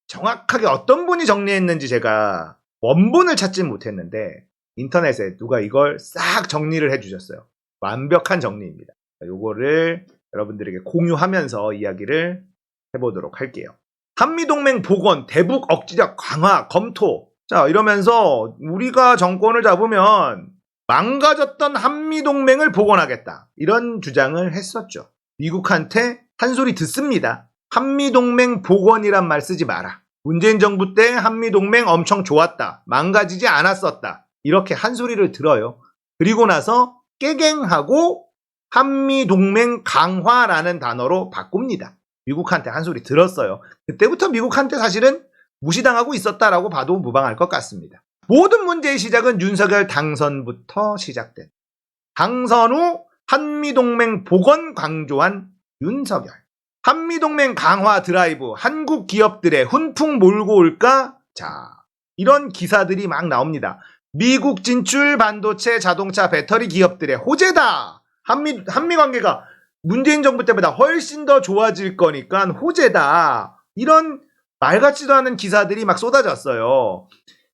정확하게 어떤 분이 정리했는지 제가 원본을 찾지 못했는데 인터넷에 누가 이걸 싹 정리를 해주셨어요. 완벽한 정리입니다. 요거를 여러분들에게 공유하면서 이야기를 해보도록 할게요. 한미동맹 복원, 대북 억지력 강화 검토. 자, 이러면서 우리가 정권을 잡으면 망가졌던 한미동맹을 복원하겠다. 이런 주장을 했었죠. 미국한테 한 소리 듣습니다. 한미동맹 복원이란 말 쓰지 마라. 문재인 정부 때 한미동맹 엄청 좋았다. 망가지지 않았었다. 이렇게 한 소리를 들어요. 그리고 나서 깨갱하고 한미동맹 강화라는 단어로 바꿉니다. 미국한테 한 소리 들었어요. 그때부터 미국한테 사실은 무시당하고 있었다라고 봐도 무방할 것 같습니다. 모든 문제의 시작은 윤석열 당선부터 시작된. 당선 후 한미동맹 복원 강조한 윤석열. 한미동맹 강화 드라이브, 한국 기업들의 훈풍 몰고 올까? 자, 이런 기사들이 막 나옵니다. 미국 진출 반도체 자동차 배터리 기업들의 호재다. 한미 관계가 문재인 정부 때보다 훨씬 더 좋아질 거니까 호재다. 이런 말 같지도 않은 기사들이 막 쏟아졌어요.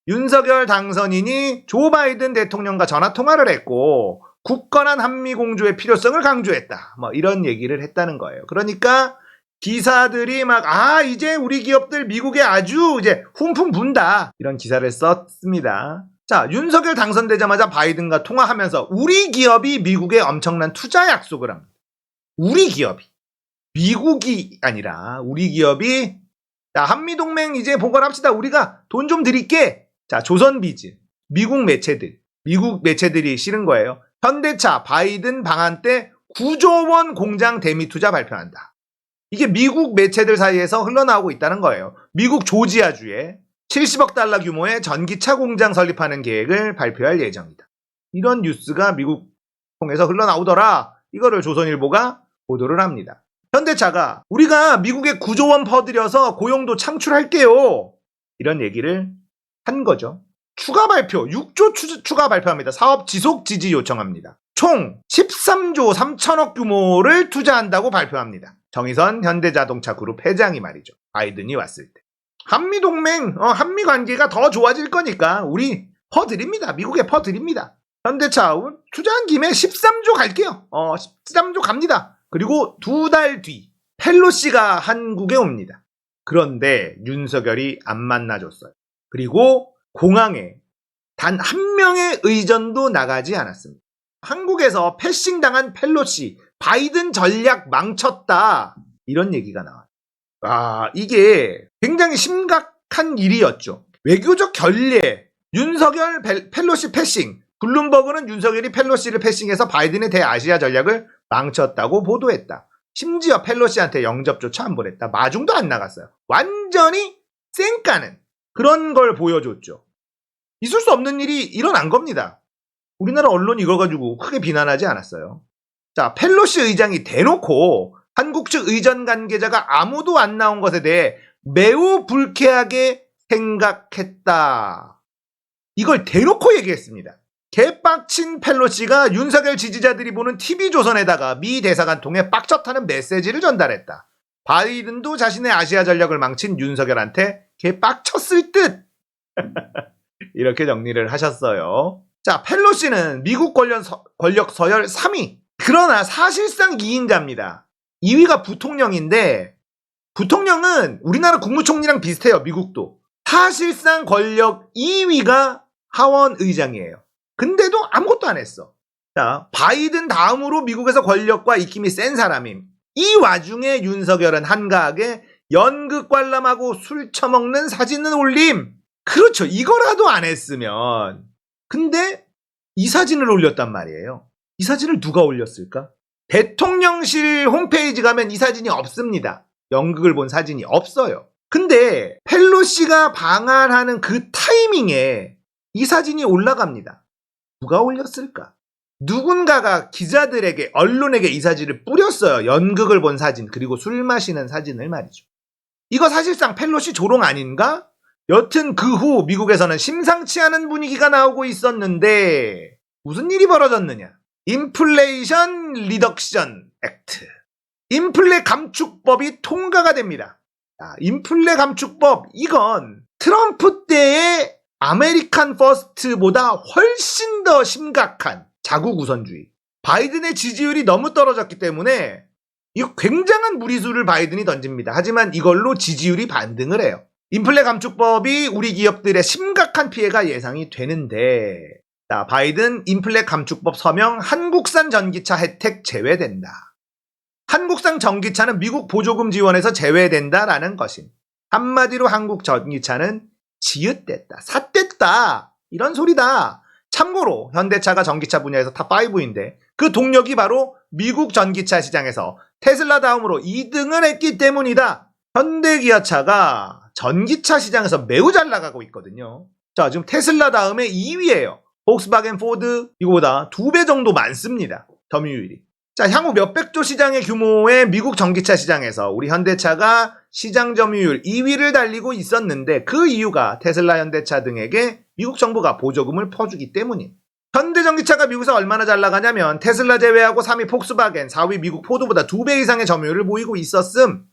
윤석열 당선인이 조 바이든 대통령과 전화 통화를 했고 굳건한 한미 공조의 필요성을 강조했다. 뭐 이런 얘기를 했다는 거예요. 그러니까 기사들이 막 이제 우리 기업들 미국에 아주 이제 훈풍 분다. 이런 기사를 썼습니다. 자, 윤석열 당선되자마자 바이든과 통화하면서 우리 기업이 미국에 엄청난 투자 약속을 합니다. 우리 기업이. 미국이 아니라 우리 기업이 자, 한미동맹 이제 복원합시다. 우리가 돈 좀 드릴게. 자, 조선비즈. 미국 매체들이 싫은 거예요. 현대차 바이든 방한 때 9조 원 공장 대미 투자 발표한다. 이게 미국 매체들 사이에서 흘러나오고 있다는 거예요. 미국 조지아주에 70억 달러 규모의 전기차 공장 설립하는 계획을 발표할 예정이다. 이런 뉴스가 미국 통해서 흘러나오더라. 이거를 조선일보가 보도를 합니다. 현대차가 우리가 미국에 9조 원 퍼들여서 고용도 창출할게요. 이런 얘기를 한 거죠. 추가 발표, 6조 추가 발표합니다. 사업 지속 지지 요청합니다. 총 13조 3천억 규모를 투자한다고 발표합니다. 정의선 현대자동차 그룹 회장이 말이죠. 바이든이 왔을 때. 한미동맹, 한미 관계가 더 좋아질 거니까 우리 퍼드립니다. 미국에 퍼드립니다. 현대차 투자한 김에 13조 갈게요. 13조 갑니다. 그리고 2달 뒤 펠로시가 한국에 옵니다. 그런데 윤석열이 안 만나줬어요. 그리고 공항에 단 한 명의 의전도 나가지 않았습니다. 한국에서 패싱당한 펠로시, 바이든 전략 망쳤다. 이런 얘기가 나와요. 이게 굉장히 심각한 일이었죠. 외교적 결례, 윤석열 펠로시 패싱, 블룸버그는 윤석열이 펠로시를 패싱해서 바이든의 대아시아 전략을 망쳤다고 보도했다. 심지어 펠로시한테 영접조차 안 보냈다. 마중도 안 나갔어요. 완전히 쌩까는 그런 걸 보여줬죠. 있을 수 없는 일이 일어난 겁니다. 우리나라 언론이 이걸 가지고 크게 비난하지 않았어요. 자, 펠로시 의장이 대놓고 한국 측 의전 관계자가 아무도 안 나온 것에 대해 매우 불쾌하게 생각했다. 이걸 대놓고 얘기했습니다. 개빡친 펠로시가 윤석열 지지자들이 보는 TV조선에다가 미 대사관 통해 빡쳤다는 메시지를 전달했다. 바이든도 자신의 아시아 전략을 망친 윤석열한테 개빡쳤을 듯. 이렇게 정리를 하셨어요. 자, 펠로시는 미국 권력 서열 3위. 그러나 사실상 2인자입니다. 2위가 부통령인데 부통령은 우리나라 국무총리랑 비슷해요. 미국도. 사실상 권력 2위가 하원 의장이에요. 근데도 아무것도 안 했어. 자, 바이든 다음으로 미국에서 권력과 입김이 센 사람임. 이 와중에 윤석열은 한가하게 연극 관람하고 술 처먹는 사진은 올림. 그렇죠. 이거라도 안 했으면. 근데 이 사진을 올렸단 말이에요. 이 사진을 누가 올렸을까? 대통령실 홈페이지 가면 이 사진이 없습니다. 연극을 본 사진이 없어요. 근데 펠로시가 방한하는 그 타이밍에 이 사진이 올라갑니다. 누가 올렸을까? 누군가가 기자들에게, 언론에게 이 사진을 뿌렸어요. 연극을 본 사진, 그리고 술 마시는 사진을 말이죠. 이거 사실상 펠로시 조롱 아닌가? 여튼 그 후 미국에서는 심상치 않은 분위기가 나오고 있었는데 무슨 일이 벌어졌느냐? 인플레이션 리덕션 액트. 인플레 감축법이 통과가 됩니다. 인플레 감축법, 이건 트럼프 때의 아메리칸 퍼스트보다 훨씬 더 심각한 자국 우선주의. 바이든의 지지율이 너무 떨어졌기 때문에 이거 굉장한 무리수를 바이든이 던집니다. 하지만 이걸로 지지율이 반등을 해요. 인플레 감축법이 우리 기업들의 심각한 피해가 예상이 되는데, 바이든 인플레 감축법 서명, 한국산 전기차 혜택 제외된다. 한국산 전기차는 미국 보조금 지원에서 제외된다라는 것임. 한마디로 한국 전기차는 지읒됐다, 삿됐다, 이런 소리다. 참고로 현대차가 전기차 분야에서 탑5인데 그 동력이 바로 미국 전기차 시장에서 테슬라 다음으로 2등을 했기 때문이다. 현대기아차가 전기차 시장에서 매우 잘 나가고 있거든요. 자, 지금 테슬라 다음에 2위예요. 폭스바겐, 포드 이거보다 2배 정도 많습니다. 점유율이. 자, 향후 몇백조 시장의 규모의 미국 전기차 시장에서 우리 현대차가 시장 점유율 2위를 달리고 있었는데 그 이유가 테슬라, 현대차 등에게 미국 정부가 보조금을 퍼주기 때문임. 현대전기차가 미국에서 얼마나 잘 나가냐면 테슬라 제외하고 3위 폭스바겐, 4위 미국 포드보다 2배 이상의 점유율을 보이고 있었음.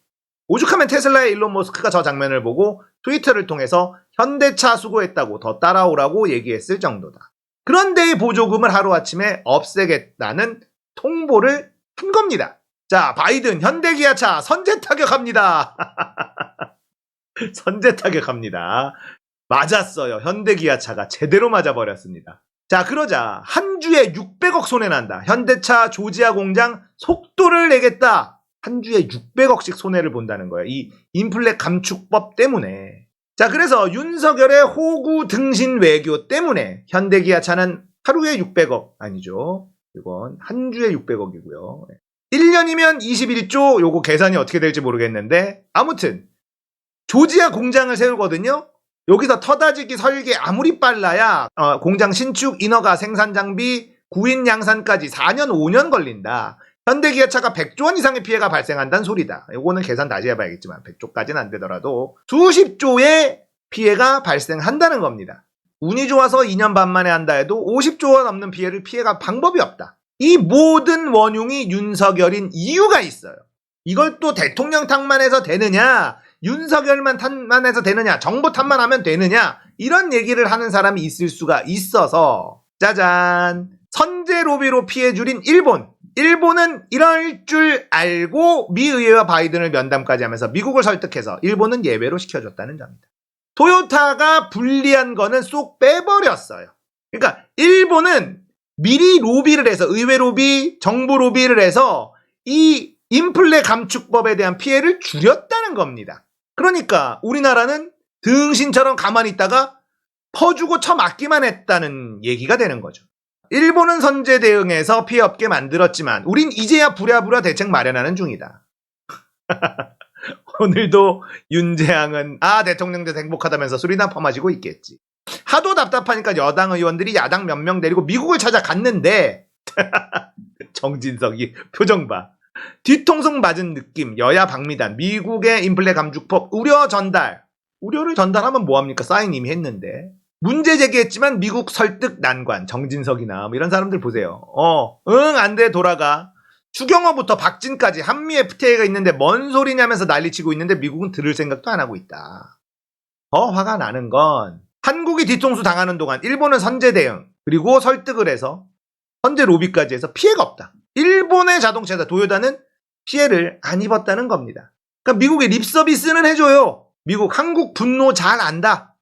오죽하면 테슬라의 일론 머스크가 저 장면을 보고 트위터를 통해서 현대차 수고했다고 더 따라오라고 얘기했을 정도다. 그런데 이 보조금을 하루아침에 없애겠다는 통보를 한 겁니다. 자, 바이든 현대기아차 선제 타격합니다. 선제 타격합니다. 맞았어요. 현대기아차가 제대로 맞아버렸습니다. 자, 그러자 한 주에 600억 손해난다. 현대차 조지아 공장 속도를 내겠다. 한 주에 600억씩 손해를 본다는 거예요. 이 인플레 감축법 때문에. 자, 그래서 윤석열의 호구 등신 외교 때문에 현대기아차는 하루에 600억 아니죠. 이건 한 주에 600억이고요. 1년이면 21조, 요거 계산이 어떻게 될지 모르겠는데 아무튼 조지아 공장을 세우거든요. 여기서 터다지기 설계 아무리 빨라야 공장 신축, 인허가, 생산 장비, 구인 양산까지 4년 5년 걸린다. 현대기아차가 100조 원 이상의 피해가 발생한다는 소리다. 요거는 계산 다시 해봐야겠지만 100조까지는 안 되더라도 수십조의 피해가 발생한다는 겁니다. 운이 좋아서 2년 반 만에 한다 해도 50조 원 넘는 피해가 방법이 없다. 이 모든 원흉이 윤석열인 이유가 있어요. 이걸 또 대통령 탓만 해서 되느냐, 윤석열만 탓만 해서 되느냐, 정부 탓만 하면 되느냐, 이런 얘기를 하는 사람이 있을 수가 있어서 짜잔, 선제 로비로 피해 줄인 일본. 일본은 이럴 줄 알고 미 의회와 바이든을 면담까지 하면서 미국을 설득해서 일본은 예외로 시켜줬다는 점입니다. 토요타가 불리한 거는 쏙 빼버렸어요. 그러니까 일본은 미리 로비를 해서, 의회 로비, 정부 로비를 해서 이 인플레 감축법에 대한 피해를 줄였다는 겁니다. 그러니까 우리나라는 등신처럼 가만히 있다가 퍼주고 쳐맞기만 했다는 얘기가 되는 거죠. 일본은 선제 대응해서 피해 없게 만들었지만 우린 이제야 부랴부랴 대책 마련하는 중이다. 오늘도 윤재앙은 대통령도 행복하다면서 술이나 퍼마시고 있겠지. 하도 답답하니까 여당 의원들이 야당 몇 명 데리고 미국을 찾아갔는데 정진석이 표정 봐. 뒤통수 맞은 느낌. 여야 박미단 미국의 인플레 감축법 우려 전달. 우려를 전달하면 뭐합니까? 사인 이미 했는데. 문제 제기했지만 미국 설득 난관. 정진석이나 뭐 이런 사람들 보세요. 안 돼 돌아가. 추경호부터 박진까지 한미 FTA가 있는데 뭔 소리냐면서 난리치고 있는데 미국은 들을 생각도 안 하고 있다. 더 화가 나는 건 한국이 뒤통수 당하는 동안 일본은 선제 대응 그리고 설득을 해서 선제 로비까지 해서 피해가 없다. 일본의 자동차사 도요타는 피해를 안 입었다는 겁니다. 그러니까 미국의 립서비스는 해줘요. 미국 한국 분노 잘 안다.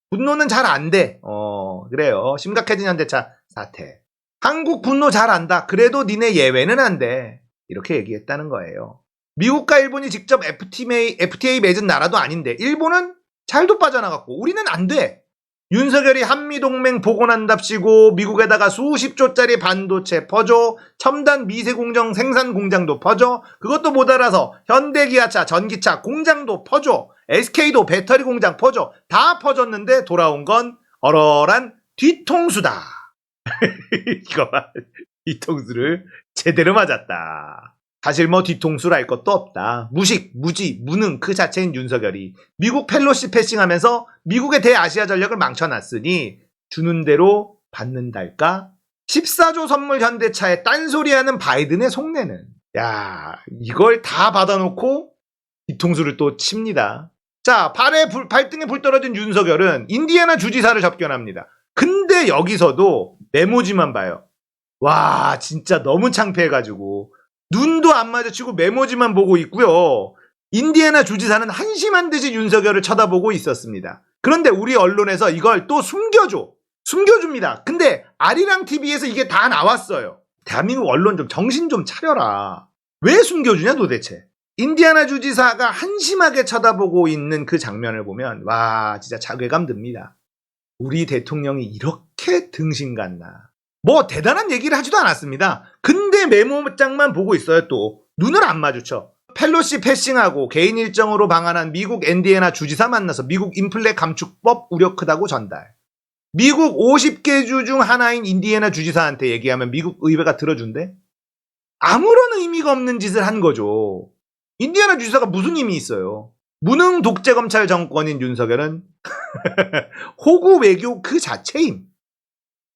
분노는 잘 안 돼. 그래요. 심각해진 현대차 사태. 한국 분노 잘 안다. 그래도 니네 예외는 안 돼. 이렇게 얘기했다는 거예요. 미국과 일본이 직접 FTA 맺은 나라도 아닌데 일본은 잘도 빠져나갔고 우리는 안 돼. 윤석열이 한미동맹 복원한답시고 미국에다가 수십조짜리 반도체 퍼줘, 첨단 미세공정 생산공장도 퍼줘, 그것도 못 알아서 현대기아차 전기차 공장도 퍼줘, SK도 배터리 공장 퍼줘. 다 퍼줬는데 돌아온 건 얼얼한 뒤통수다. 이거 뒤통수를 제대로 맞았다. 사실 뭐 뒤통수랄 것도 없다. 무식, 무지, 무능 그 자체인 윤석열이 미국 펠로시 패싱하면서 미국의 대아시아 전략을 망쳐놨으니 주는 대로 받는달까? 14조 선물 현대차에 딴소리하는 바이든의 속내는, 야, 이걸 다 받아놓고 뒤통수를 또 칩니다. 자, 발등에 불 떨어진 윤석열은 인디애나 주지사를 접견합니다. 근데 여기서도 메모지만 봐요. 와, 진짜 너무 창피해가지고 눈도 안 마주치고 메모지만 보고 있고요. 인디애나 주지사는 한심한 듯이 윤석열을 쳐다보고 있었습니다. 그런데 우리 언론에서 이걸 또 숨겨줍니다. 근데 아리랑 TV에서 이게 다 나왔어요. 대한민국 언론 좀 정신 좀 차려라. 왜 숨겨주냐 도대체. 인디애나 주지사가 한심하게 쳐다보고 있는 그 장면을 보면 와, 진짜 자괴감 듭니다. 우리 대통령이 이렇게 등신 같나. 뭐 대단한 얘기를 하지도 않았습니다. 근데 메모장만 보고 있어요. 또 눈을 안 마주쳐. 펠로시 패싱하고 개인 일정으로 방한한 미국 인디애나 주지사 만나서 미국 인플레 감축법 우려 크다고 전달. 미국 50개 주 중 하나인 인디애나 주지사한테 얘기하면 미국 의회가 들어준대? 아무런 의미가 없는 짓을 한 거죠. 인디애나 주지사가 무슨 힘이 있어요. 무능 독재검찰 정권인 윤석열은 호구 외교 그 자체임.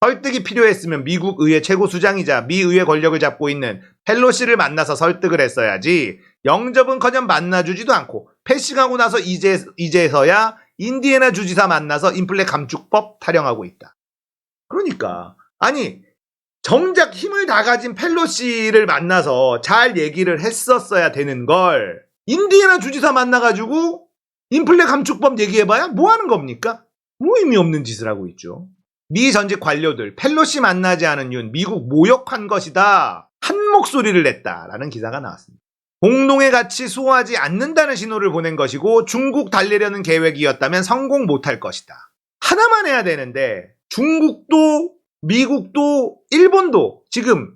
설득이 필요했으면 미국 의회 최고 수장이자 미 의회 권력을 잡고 있는 펠로시를 만나서 설득을 했어야지. 영접은커녕 만나주지도 않고 패싱하고 나서 이제서야 인디애나 주지사 만나서 인플레 감축법 타령하고 있다. 그러니까 아니 정작 힘을 다 가진 펠로시를 만나서 잘 얘기를 했었어야 되는 걸 인디애나 주지사 만나가지고 인플레 감축법 얘기해봐야 뭐 하는 겁니까? 뭐 의미 없는 짓을 하고 있죠. 미 전직 관료들 펠로시 만나지 않은 윤 미국 모욕한 것이다. 한 목소리를 냈다라는 기사가 나왔습니다. 공동의 가치 수호하지 않는다는 신호를 보낸 것이고 중국 달래려는 계획이었다면 성공 못할 것이다. 하나만 해야 되는데 중국도 미국도 일본도 지금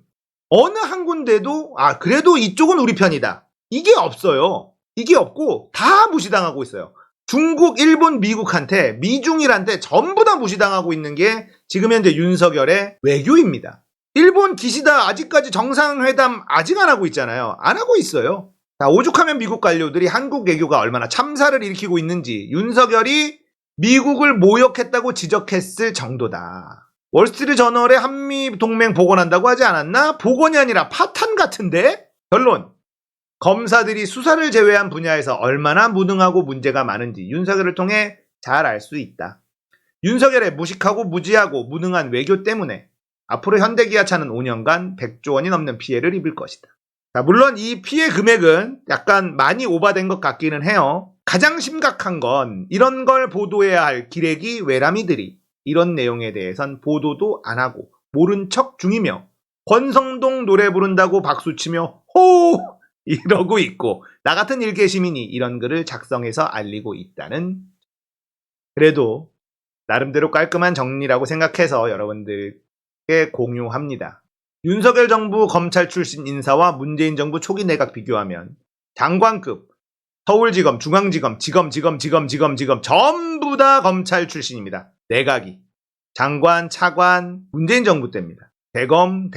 어느 한 군데도 그래도 이쪽은 우리 편이다. 이게 없어요. 이게 없고 다 무시당하고 있어요. 중국, 일본, 미국한테 미중일한테 전부 다 무시당하고 있는 게 지금 현재 윤석열의 외교입니다. 일본 기시다 아직까지 정상회담 아직 안 하고 있잖아요. 안 하고 있어요. 자, 오죽하면 미국 관료들이 한국 외교가 얼마나 참사를 일으키고 있는지 윤석열이 미국을 모욕했다고 지적했을 정도다. 월스트리트 저널에 한미 동맹 복원한다고 하지 않았나? 복원이 아니라 파탄 같은데? 결론. 검사들이 수사를 제외한 분야에서 얼마나 무능하고 문제가 많은지 윤석열을 통해 잘 알 수 있다. 윤석열의 무식하고 무지하고 무능한 외교 때문에 앞으로 현대기아차는 5년간 100조 원이 넘는 피해를 입을 것이다. 자, 물론 이 피해 금액은 약간 많이 오바된 것 같기는 해요. 가장 심각한 건 이런 걸 보도해야 할 기레기 외람이들이 이런 내용에 대해선 보도도 안 하고 모른 척 중이며 권성동 노래 부른다고 박수치며 호! 이러고 있고 나 같은 일개 시민이 이런 글을 작성해서 알리고 있다는 그래도 나름대로 깔끔한 정리라고 생각해서 여러분들께 공유합니다. 윤석열 정부 검찰 출신 인사와 문재인 정부 초기 내각 비교하면 장관급, 서울지검, 중앙지검, 지검 전부 다 검찰 출신입니다. 내각이. 장관, 차관, 문재인 정부 때입니다. 대검,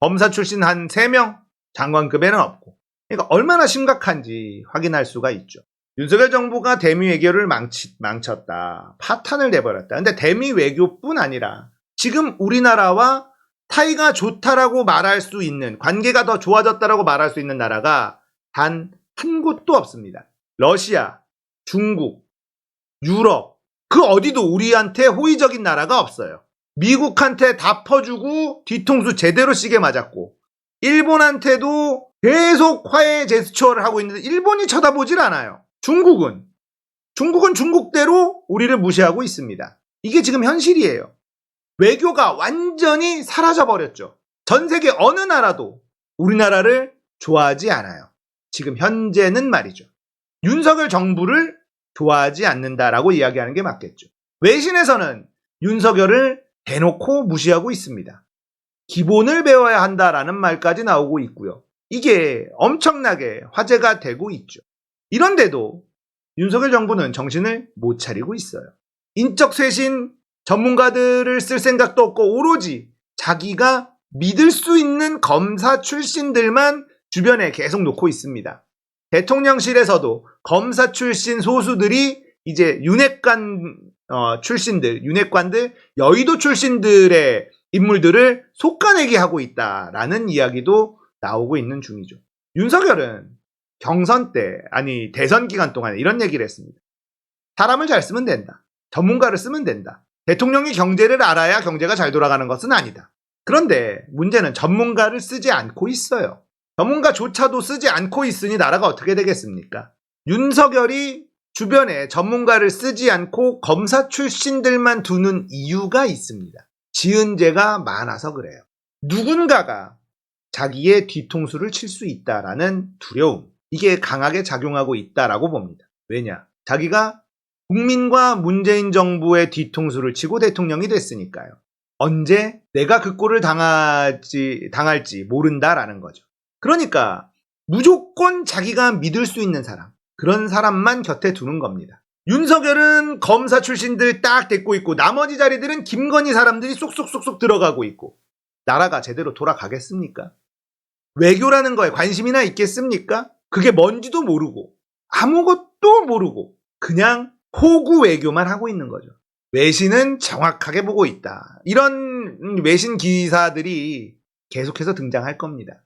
검사 출신 한 3명, 장관급에는 없고. 그러니까 얼마나 심각한지 확인할 수가 있죠. 윤석열 정부가 대미 외교를 망쳤다. 파탄을 내버렸다. 근데 대미 외교뿐 아니라 지금 우리나라와 사이가 좋다라고 말할 수 있는, 관계가 더 좋아졌다라고 말할 수 있는 나라가 단 한 곳도 없습니다. 러시아, 중국, 유럽, 그 어디도 우리한테 호의적인 나라가 없어요. 미국한테 다 퍼주고 뒤통수 제대로 시게 맞았고 일본한테도 계속 화해 제스처를 하고 있는데 일본이 쳐다보질 않아요. 중국은 중국대로 우리를 무시하고 있습니다. 이게 지금 현실이에요. 외교가 완전히 사라져버렸죠. 전 세계 어느 나라도 우리나라를 좋아하지 않아요. 지금 현재는 말이죠. 윤석열 정부를 좋아하지 않는다라고 이야기하는 게 맞겠죠. 외신에서는 윤석열을 대놓고 무시하고 있습니다. 기본을 배워야 한다라는 말까지 나오고 있고요. 이게 엄청나게 화제가 되고 있죠. 이런데도 윤석열 정부는 정신을 못 차리고 있어요. 인적 쇄신 전문가들을 쓸 생각도 없고 오로지 자기가 믿을 수 있는 검사 출신들만 주변에 계속 놓고 있습니다. 대통령실에서도 검사 출신 소수들이 이제 윤핵관 출신들, 윤핵관들, 여의도 출신들의 인물들을 솎아내게 하고 있다라는 이야기도 나오고 있는 중이죠. 윤석열은 경선 때, 아니 대선 기간 동안에 이런 얘기를 했습니다. 사람을 잘 쓰면 된다. 전문가를 쓰면 된다. 대통령이 경제를 알아야 경제가 잘 돌아가는 것은 아니다. 그런데 문제는 전문가를 쓰지 않고 있어요. 전문가조차도 쓰지 않고 있으니 나라가 어떻게 되겠습니까? 윤석열이 주변에 전문가를 쓰지 않고 검사 출신들만 두는 이유가 있습니다. 지은 죄가 많아서 그래요. 누군가가 자기의 뒤통수를 칠 수 있다라는 두려움, 이게 강하게 작용하고 있다라고 봅니다. 왜냐? 자기가 국민과 문재인 정부의 뒤통수를 치고 대통령이 됐으니까요. 언제 내가 그 꼴을 당할지 모른다라는 거죠. 그러니까 무조건 자기가 믿을 수 있는 사람, 그런 사람만 곁에 두는 겁니다. 윤석열은 검사 출신들 딱 데리고 있고 나머지 자리들은 김건희 사람들이 쏙쏙쏙쏙 들어가고 있고 나라가 제대로 돌아가겠습니까? 외교라는 거에 관심이나 있겠습니까? 그게 뭔지도 모르고 아무것도 모르고 그냥 호구 외교만 하고 있는 거죠. 외신은 정확하게 보고 있다. 이런 외신 기사들이 계속해서 등장할 겁니다.